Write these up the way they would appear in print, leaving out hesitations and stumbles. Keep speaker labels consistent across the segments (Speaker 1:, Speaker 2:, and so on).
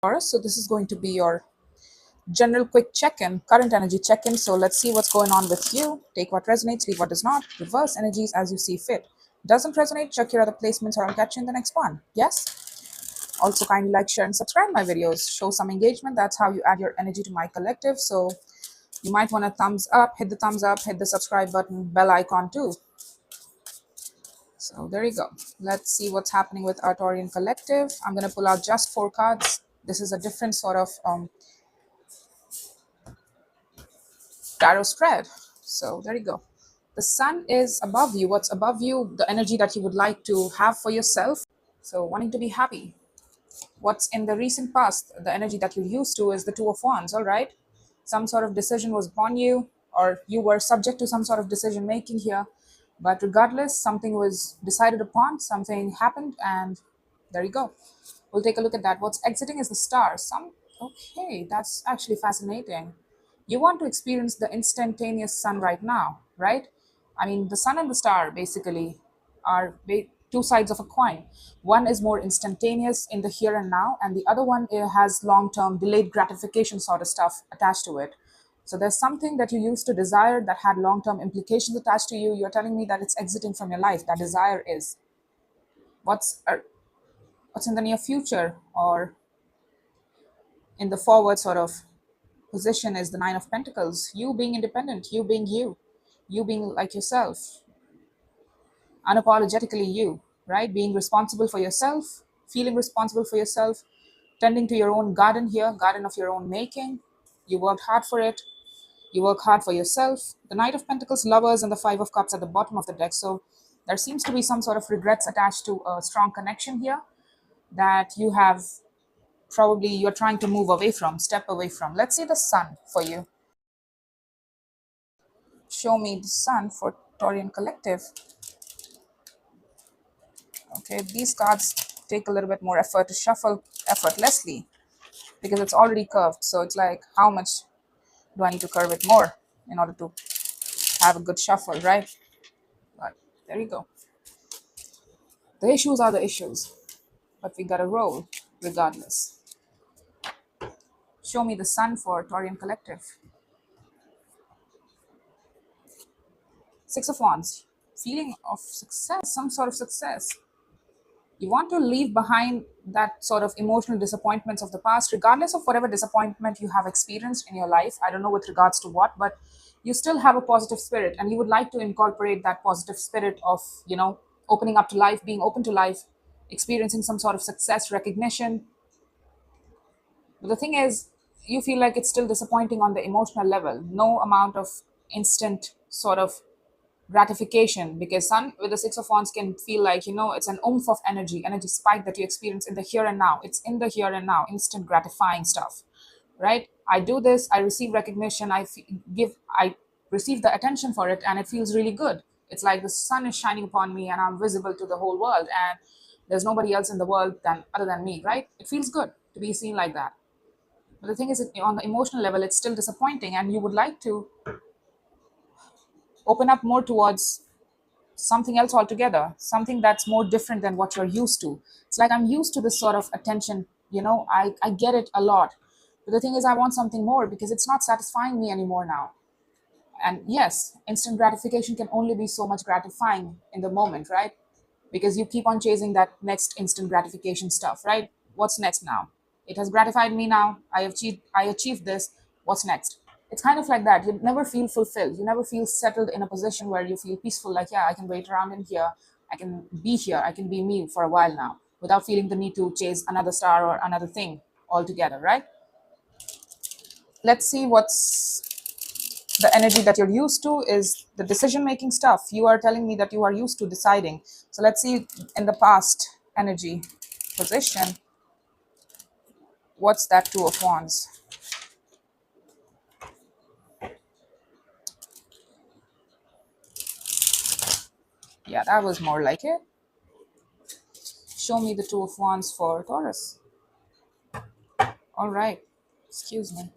Speaker 1: Taurus. So this is going to be your general quick check-in, current energy check-in. So let's see what's going on with you. Take what resonates, leave what does not. Reverse energies as you see fit. Doesn't resonate, check your other placements or I'll catch you in the next one. Yes? Also kindly like, share and subscribe my videos. Show some engagement. That's how you add your energy to my collective. So you might want to thumbs up, hit the subscribe button, bell icon too. So there you go. Let's see what's happening with our Taurian collective. I'm going to pull out just 4 cards. This is a different sort of tarot spread. So there you go. The sun is above you. What's above you? The energy that you would like to have for yourself. So wanting to be happy. What's in the recent past? The energy that you're used to is the Two of Wands. All right. Some sort of decision was upon you, or you were subject to some sort of decision making here. But regardless, something was decided upon, something happened, and there you go. We'll take a look at that. What's exiting is the star. Okay, that's actually fascinating. You want to experience the instantaneous sun right now, right? I mean, the sun and the star basically are two sides of a coin. One is more instantaneous in the here and now, and the other one has long-term delayed gratification sort of stuff attached to it. So there's something that you used to desire that had long-term implications attached to you. You're telling me that it's exiting from your life. That desire is what's uh, what's in the near future or in the forward sort of position is the Nine of Pentacles. You being independent, you being like yourself, unapologetically you, right? Being responsible for yourself, feeling responsible for yourself, tending to your own garden here, garden of your own making. You worked hard for it. You work hard for yourself. The Knight of Pentacles, Lovers, and the Five of Cups at the bottom of the deck. So there seems to be some sort of regrets attached to a strong connection here that you have probably you're trying to move away from, step away from. Let's see the sun for you. Show me the sun for Taurian collective. Okay, these cards take a little bit more effort to shuffle effortlessly because it's already curved. So it's like, how much do I need to curve it more in order to have a good shuffle, right? But there you go. The issues are the issues, but we gotta roll regardless. Show me the sun for Taurian collective. Six of Wands, feeling of success, some sort of success. You want to leave behind that sort of emotional disappointments of the past, regardless of whatever disappointment you have experienced in your life. I don't know with regards to what, but you still have a positive spirit and you would like to incorporate that positive spirit of, opening up to life, being open to life, experiencing some sort of success, recognition. But the thing is, you feel like it's still disappointing on the emotional level. No amount of instant sort of gratification, because sun with the Six of Wands can feel like, it's an oomph of energy spike that you experience in the here and now. It's in the here and now, instant gratifying stuff, right? I do this, I receive recognition, I receive the attention for it, and it feels really good. It's like the sun is shining upon me and I'm visible to the whole world, and there's nobody else in the world other than me, right? It feels good to be seen like that. But the thing is, on the emotional level, it's still disappointing, and you would like to open up more towards something else altogether, something that's more different than what you're used to. It's like, I'm used to this sort of attention, I get it a lot. But the thing is, I want something more because it's not satisfying me anymore now. And yes, instant gratification can only be so much gratifying in the moment, right? Because you keep on chasing that next instant gratification stuff, right? What's next now? It has gratified me now. I achieved this. What's next? It's kind of like that. You never feel fulfilled. You never feel settled in a position where you feel peaceful, like, yeah, I can wait around in here. I can be here. I can be me for a while now without feeling the need to chase another star or another thing altogether, right? Let's see what's the energy that you're used to is the decision making stuff. You are telling me that you are used to deciding. So let's see in the past energy position, what's that Two of Wands? Yeah, that was more like it. Show me the Two of Wands for Taurus. All right, excuse me.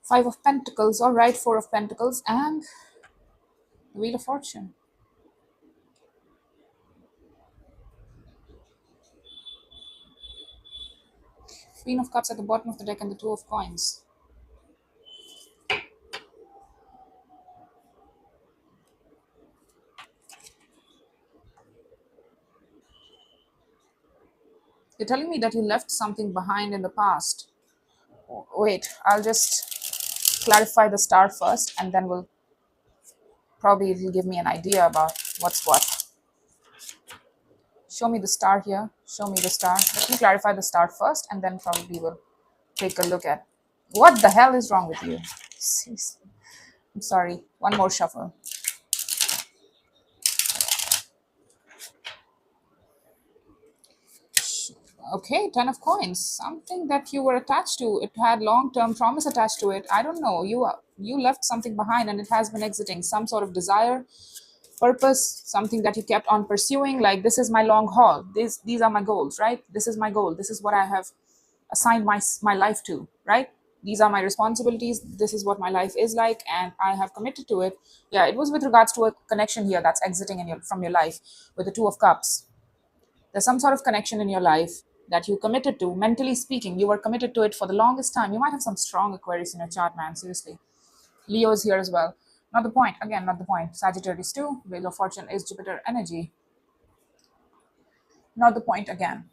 Speaker 1: Five of Pentacles, all right, Four of Pentacles, and the Wheel of Fortune. Queen of Cups at the bottom of the deck and the Two of Coins. You're telling me that you left something behind in the past. Wait, I'll just clarify the star first, and then we'll probably it'll give me an idea about what's what. Show me the star here. Show me the star. Let me clarify the star first, and then probably we'll take a look at what the hell is wrong with you. Seriously. I'm sorry. One more shuffle. Okay, Ten of Coins. Something that you were attached to. It had long-term promise attached to it. I don't know. You left something behind, and it has been exiting. Some sort of desire, purpose, something that you kept on pursuing. Like, this is my long haul. These are my goals, right? This is my goal. This is what I have assigned my life to, right? These are my responsibilities. This is what my life is like, and I have committed to it. Yeah, it was with regards to a connection here that's exiting from your life with the Two of Cups. There's some sort of connection in your life that you committed to. Mentally speaking, you were committed to it for the longest time. You might have some strong Aquarius in your chart, man. Seriously. Leo's here as well. Not the point. Again, not the point. Sagittarius too. Wheel of Fortune is Jupiter energy. Not the point again.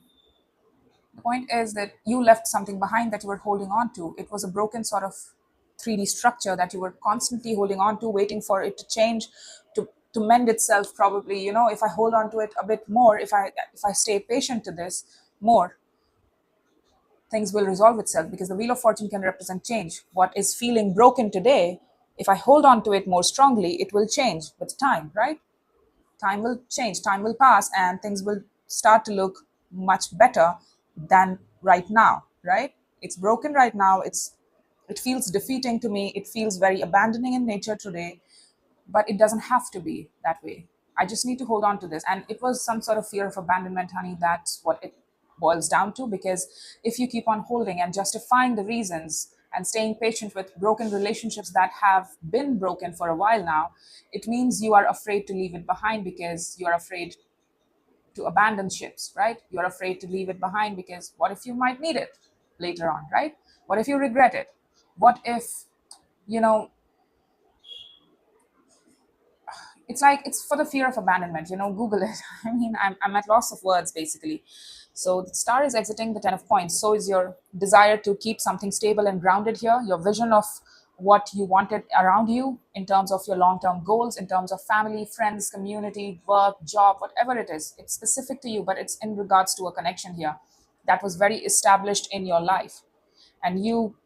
Speaker 1: The point is that you left something behind that you were holding on to. It was a broken sort of 3D structure that you were constantly holding on to, waiting for it to change, to mend itself. Probably, if I hold on to it a bit more, if I stay patient to this more, things will resolve itself, because the Wheel of Fortune can represent change. What is feeling broken today, if I hold on to it more strongly, it will change with time, right? Time will change, time will pass, and things will start to look much better than right now, right? It's broken right now. It feels defeating to me. It feels very abandoning in nature today, but it doesn't have to be that way. I just need to hold on to this. And it was some sort of fear of abandonment, honey. That's what it boils down to. Because if you keep on holding and justifying the reasons and staying patient with broken relationships that have been broken for a while now, it means you are afraid to leave it behind, because you are afraid to abandon ships, right? You're afraid to leave it behind because what if you might need it later on, right? What if you regret it? What if, you know, it's for the fear of abandonment. Google it. I mean, I'm at loss of words, basically. So the star is exiting the Ten of Coins. So is your desire to keep something stable and grounded here, your vision of what you wanted around you in terms of your long-term goals, in terms of family, friends, community, work, job, whatever it is. It's specific to you, but it's in regards to a connection here that was very established in your life, and you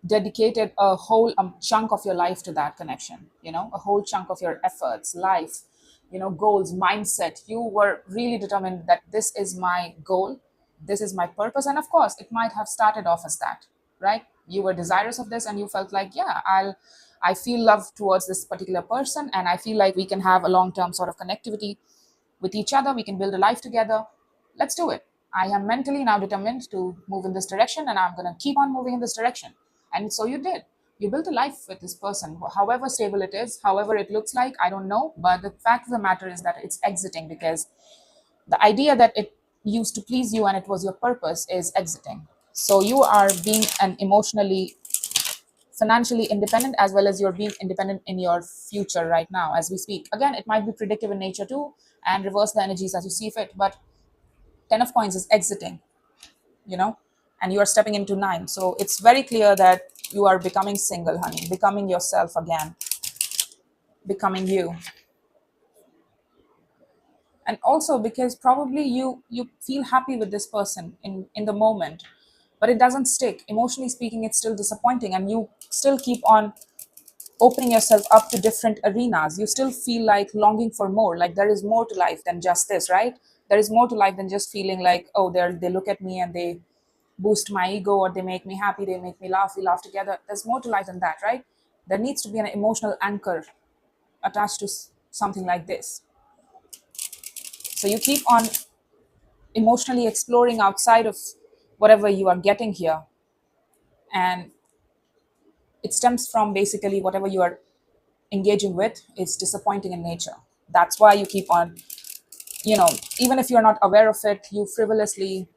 Speaker 1: dedicated a whole chunk of your life to that connection, a whole chunk of your efforts, life, goals, mindset. You were really determined that this is my goal, this is my purpose. And of course, it might have started off as that, right? You were desirous of this, and you felt like, yeah, I feel love towards this particular person, and I feel like we can have a long-term sort of connectivity with each other. We can build a life together. Let's do it. I am mentally now determined to move in this direction, and I'm going to keep on moving in this direction. And so you did. You built a life with this person, however stable it is, however it looks like, I don't know. But the fact of the matter is that it's exiting, because the idea that it used to please you and it was your purpose is exiting. So you are being an emotionally, financially independent, as well as you're being independent in your future right now as we speak. Again, it might be predictive in nature too, and reverse the energies as you see fit. But Ten of Coins is exiting, and you are stepping into Nine. So it's very clear that you are becoming single, honey, becoming yourself again, becoming you. And also because probably you feel happy with this person in the moment, but it doesn't stick. Emotionally speaking, it's still disappointing, and you still keep on opening yourself up to different arenas. You still feel like longing for more, like there is more to life than just this, right? There is more to life than just feeling like, oh, they look at me and they boost my ego, or they make me happy, they make me laugh, we laugh together. There's more to life than that, right? There needs to be an emotional anchor attached to something like this. So you keep on emotionally exploring outside of whatever you are getting here, and It stems from basically whatever you are engaging with is disappointing in nature. That's why you keep on, you know, even if you're not aware of it, you frivolously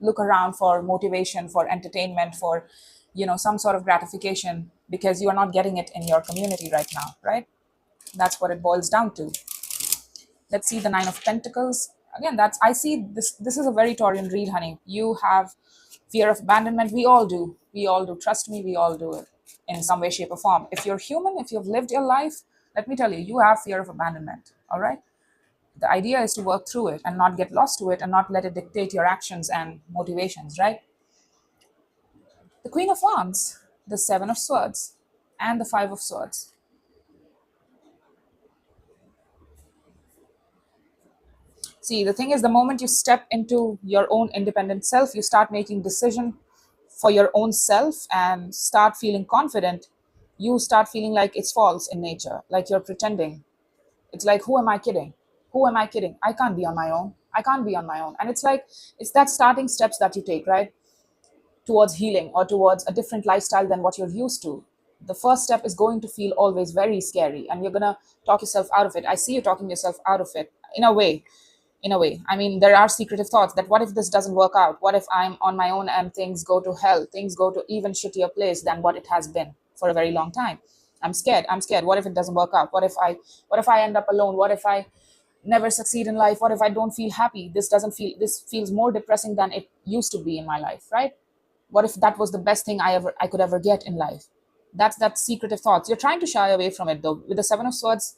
Speaker 1: look around for motivation, for entertainment, for, some sort of gratification because you are not getting it in your community right now, right? That's what it boils down to. Let's see the Nine of Pentacles. Again, that's, I see this. This is a very Taurian read, honey. You have fear of abandonment. We all do. We all do. Trust me, we all do it in some way, shape, or form. If you're human, if you've lived your life, let me tell you, you have fear of abandonment. All right. The idea is to work through it and not get lost to it and not let it dictate your actions and motivations, right? The Queen of Wands, the Seven of Swords, and the Five of Swords. See, the thing is, the moment you step into your own independent self, you start making decision for your own self and start feeling confident. You start feeling like it's false in nature, like you're pretending. It's like, who am I kidding? Who am I kidding? I can't be on my own. I can't be on my own. And it's like, it's that starting steps that you take, right? Towards healing or towards a different lifestyle than what you're used to. The first step is going to feel always very scary and you're going to talk yourself out of it. I see you talking yourself out of it in a way. In a way, I mean, there are secretive thoughts that what if this doesn't work out? What if I'm on my own and things go to hell? Things go to even shittier place than what it has been for a very long time. I'm scared. I'm scared. What if it doesn't work out? What if I end up alone? What if I never succeed in life? What if I don't feel happy? This feels more depressing than it used to be in my life, right? What if that was the best thing I could ever get in life? That's that secretive thoughts. You're trying to shy away from it though. With the Seven of Swords,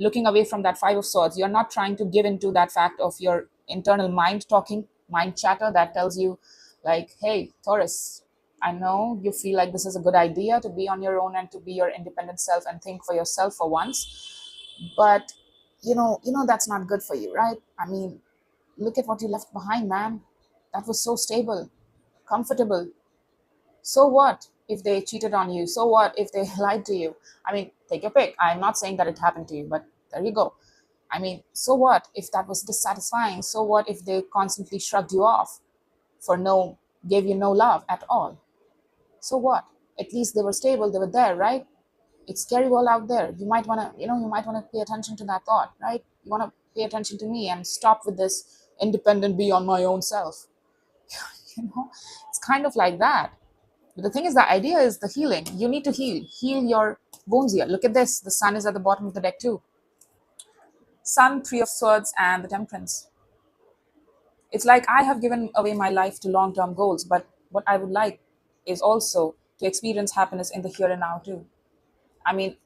Speaker 1: looking away from that Five of Swords, you're not trying to give into that fact of your internal mind talking, mind chatter that tells you, like, hey, Taurus, I know you feel like this is a good idea to be on your own and to be your independent self and think for yourself for once, but that's not good for you, right? I mean, look at what you left behind, man. That was so stable, comfortable. So what if they cheated on you? So what if they lied to you? I mean, take your pick. I'm not saying that it happened to you, but there you go. I mean, so what if that was dissatisfying? So what if they constantly shrugged you off for gave you no love at all? So what? At least they were stable, they were there, right? It's scary world out there. You might want to pay attention to that thought, right? You want to pay attention to me and stop with this independent, be on my own self. It's kind of like that. But the thing is, the idea is the healing. You need to heal your wounds here. Look at this. The sun is at the bottom of the deck too. Sun, Three of Swords, and the Temperance. It's like I have given away my life to long-term goals, but what I would like is also to experience happiness in the here and now too. I mean,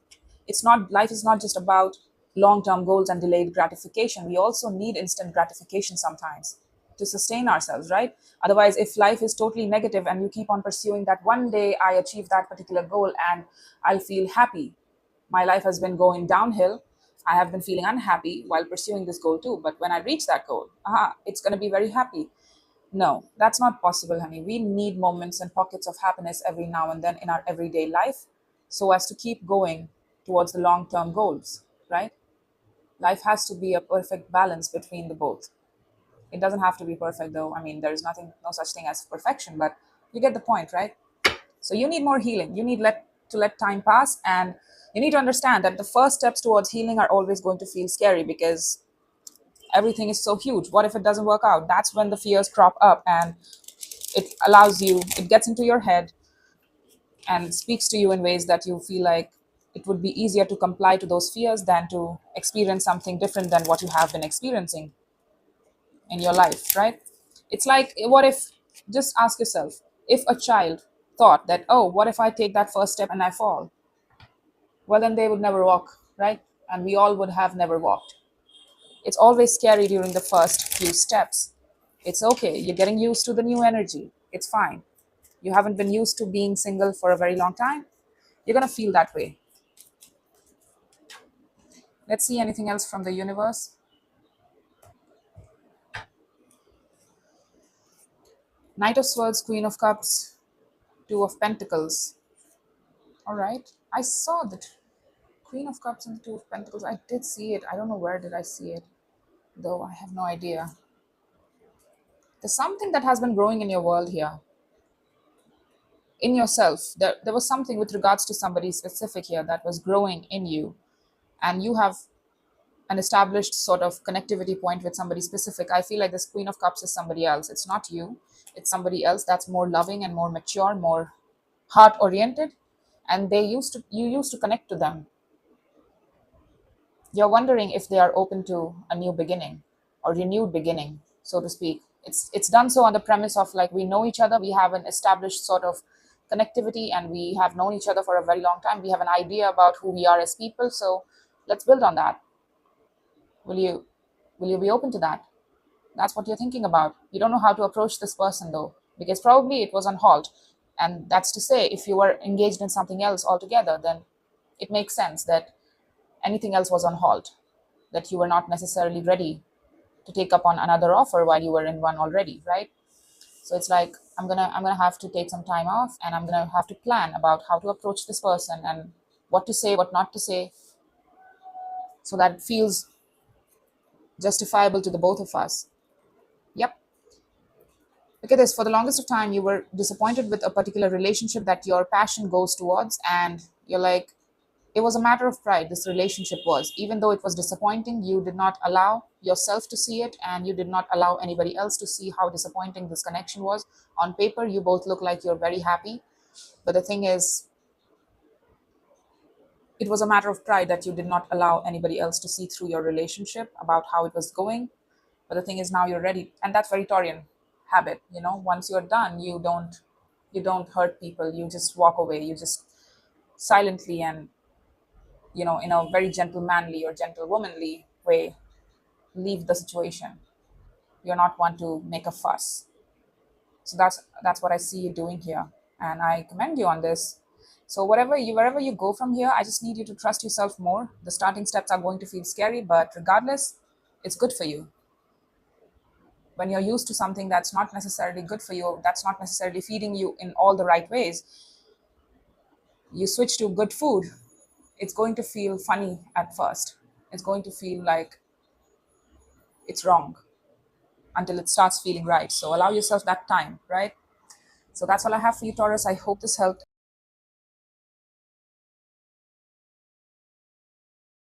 Speaker 1: it's not life is not just about long-term goals and delayed gratification. We also need instant gratification sometimes to sustain ourselves, right? Otherwise, if life is totally negative and you keep on pursuing that one day I achieve that particular goal and I'll feel happy. My life has been going downhill. I have been feeling unhappy while pursuing this goal too. But when I reach that goal, it's going to be very happy. No, that's not possible, honey. We need moments and pockets of happiness every now and then in our everyday life so as to keep going towards the long term goals, right? Life has to be a perfect balance between the both. It doesn't have to be perfect, though. I mean, there's no such thing as perfection, but you get the point, right? So you need more healing. You need to let time pass, and you need to understand that the first steps towards healing are always going to feel scary because everything is so huge. What if it doesn't work out? That's when the fears crop up, and it gets into your head and speaks to you in ways that you feel like it would be easier to comply to those fears than to experience something different than what you have been experiencing in your life, right? It's like, what if, just ask yourself, if a child thought that, oh, what if I take that first step and I fall? Well, then they would never walk, right? And we all would have never walked. It's always scary during the first few steps. It's okay. You're getting used to the new energy. It's fine. You haven't been used to being single for a very long time. You're going to feel that way. Let's see anything else from the universe. Knight of Swords, Queen of Cups, Two of Pentacles. All right. I saw the Queen of Cups and the Two of Pentacles. I did see it. I don't know where did I see it, though I have no idea. There's something that has been growing in your world here. in yourself. There was something with regards to somebody specific here that was growing in you, and you have an established sort of connectivity point with somebody specific. I feel like this Queen of Cups is somebody else. It's not you. It's somebody else that's more loving and more mature, more heart oriented, and you used to connect to them. You're wondering if they are open to a new beginning or renewed beginning, so to speak. It's done so on the premise of like we know each other, we have an established sort of connectivity, and we have known each other for a very long time. We have an idea about who we are as people, so let's build on that. Will you will you be open to that? That's what you're thinking about. You don't know how to approach this person though, because probably it was on halt. And that's to say, if you were engaged in something else altogether, then it makes sense that anything else was on halt, that you were not necessarily ready to take up on another offer while you were in one already, right? So it's like I'm gonna have to take some time off, and I'm gonna have to plan about how to approach this person and what to say, what not to say, so that it feels justifiable to the both of us. Yep. Look at this. For the longest of time, you were disappointed with a particular relationship that your passion goes towards, and you're like, it was a matter of pride, this relationship was. Even though it was disappointing, you did not allow yourself to see it, and you did not allow anybody else to see how disappointing this connection was. On paper, you both look like you're very happy. But the thing is, it was a matter of pride that you did not allow anybody else to see through your relationship about how it was going. But the thing is, now you're ready, and that's very Taurian habit. Once you're done, you don't hurt people. You just walk away. You just silently and in a very gentlemanly or gentlewomanly way, leave the situation. You're not one to make a fuss. So that's what I see you doing here, and I commend you on this. So wherever you go from here, I just need you to trust yourself more. The starting steps are going to feel scary, but regardless, it's good for you. When you're used to something that's not necessarily good for you, that's not necessarily feeding you in all the right ways, you switch to good food, it's going to feel funny at first. It's going to feel like it's wrong until it starts feeling right. So allow yourself that time, right? So that's all I have for you, Taurus. I hope this helped.